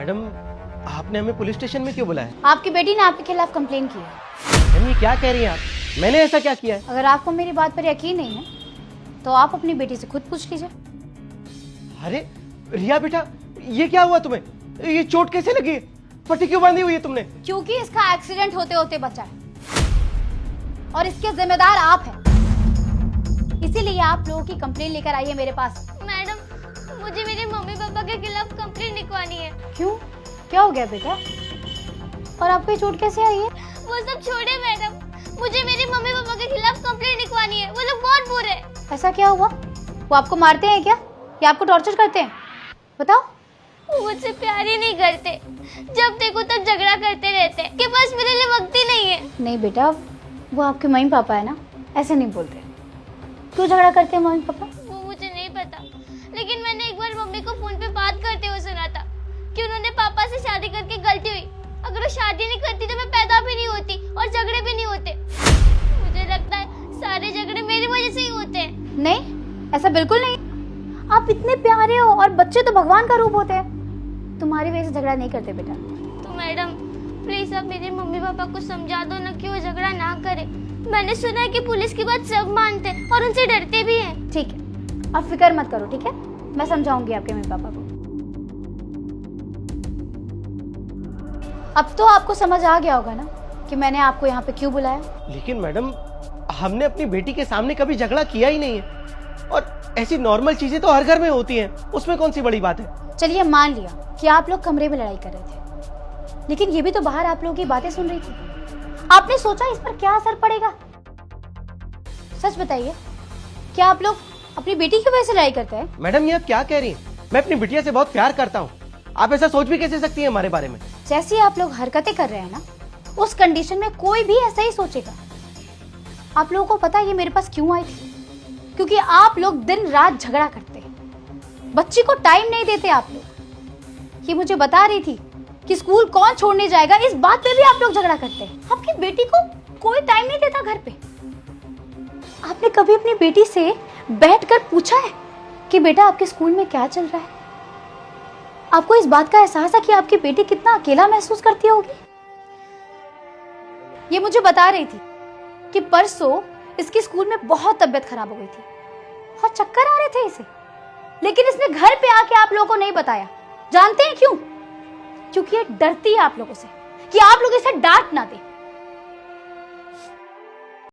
Madam, आपने हमें police station में क्यों बुलाया? आपकी बेटी ने आपके खिलाफ कंप्लेन की है। मैम, ये क्या कह रही हैं आप? मैंने ऐसा क्या किया है? अगर आपको मेरी बात पर यकीन नहीं है तो आप अपनी बेटी से खुद पूछ लीजिए। अरे रिया बेटा, ये क्या हुआ तुम्हें? ये चोट कैसे लगी? पट्टी क्यों बांधी हुई है तुमने? क्योंकि इसका एक्सीडेंट होते होते बचा है और इसके जिम्मेदार आप हैं, इसीलिए आप लोगों की कंप्लेन लेकर आई है मेरे पास। मैडम, मुझे मेरे मम्मी पापा के खिलाफ कंप्लेन लिखवानी है। क्यों, क्या हो गया बेटा? और आपको ये चोट कैसे आई है? वो सब छोड़े मैडम, मुझे मेरे मम्मी पापा के खिलाफ कंप्लेन लिखवानी है। वो लोग बहुत बुरे हैं। ऐसा क्या हुआ? वो आपको मारते हैं क्या या आपको टॉर्चर करते हैं? बताओ। वो मुझसे प्यार ही नहीं करते, जब देखो तब झगड़ा करते रहते हैं कि बस मेरे लिए वक्त ही नहीं है। नहीं बेटा, वो आपके मम्मी पापा है ना, ऐसे नहीं बोलते। क्यों झगड़ा करते हैं मम्मी पापा? वो मुझे नहीं पता, लेकिन मैंने एक बार मम्मी को फोन पे बात करते हुए सुना था कि उन्होंने पापा से शादी करके गलती हुई। अगर वो शादी नहीं करती तो मैं पैदा भी नहीं होती और झगड़े भी नहीं होते। मुझे लगता है सारे झगड़े मेरी वजह से ही होते हैं। नहीं, ऐसा बिल्कुल नहीं। आप इतने प्यारे हो और बच्चे तो भगवान का रूप होते हैं। तुम्हारी वजह से झगड़ा नहीं करते बेटा। तो मैडम प्लीज आप मेरे मम्मी पापा को समझा दो ना कि वो झगड़ा ना करे। मैंने सुना है कि पुलिस की बात सब मानते हैं और उनसे डरते भी हैं। ठीक है, आप फिक्र मत करो, ठीक है? मैं समझाऊंगी आपके मम्मी पापा को। अब तो आपको समझ आ गया होगा ना कि मैंने आपको यहाँ पे क्यों बुलाया। लेकिन मैडम, हमने अपनी बेटी के सामने कभी झगड़ा किया ही नहीं है और ऐसी नॉर्मल चीजें तो हर घर में होती हैं, उसमें कौन सी बड़ी बात है? चलिए मान लिया कि आप लोग कमरे में लड़ाई कर रहे थे, लेकिन ये भी तो बाहर आप लोगों की बातें सुन रही थी। आपने सोचा इस पर क्या असर पड़ेगा? सच बताइए, क्या आप लोग अपनी बेटी की वजह से लड़ाई करते हैं? मैडम, ये आप क्या कह रही हैं? मैं अपनी बिटिया से बहुत प्यार करता हूँ। आप ऐसा सोच भी कैसे सकती हैं हमारे बारे में? जैसी आप लोग हरकतें कर रहे हैं ना, उस कंडीशन में कोई भी ऐसा ही सोचेगा। आप लोगों को पता है ये मेरे पास क्यों आई थी? क्योंकि आप लोग दिन रात झगड़ा करते हैं, बच्ची को टाइम नहीं देते आप लोग। ये मुझे बता रही थी कि स्कूल कौन छोड़ने जाएगा, इस बात पे भी आप लोग झगड़ा करते हैं। आपकी बेटी को कोई टाइम नहीं देता घर पे। आपने कभी अपनी बेटी से बैठकर पूछा है कि बेटा आपके स्कूल में क्या चल रहा है? आपको इस बात का एहसास है कि आपकी बेटी कितना अकेला महसूस करती होगी? ये मुझे बता रही थी कि परसों इसके स्कूल में बहुत तबीयत खराब हो गई थी और चक्कर आ रहे थे इसे, लेकिन इसने घर पे आके आप लोगों को नहीं बताया। जानते हैं क्यों? क्योंकि ये डरती है आप लोगों से कि आप लोग इसे डांट ना दें।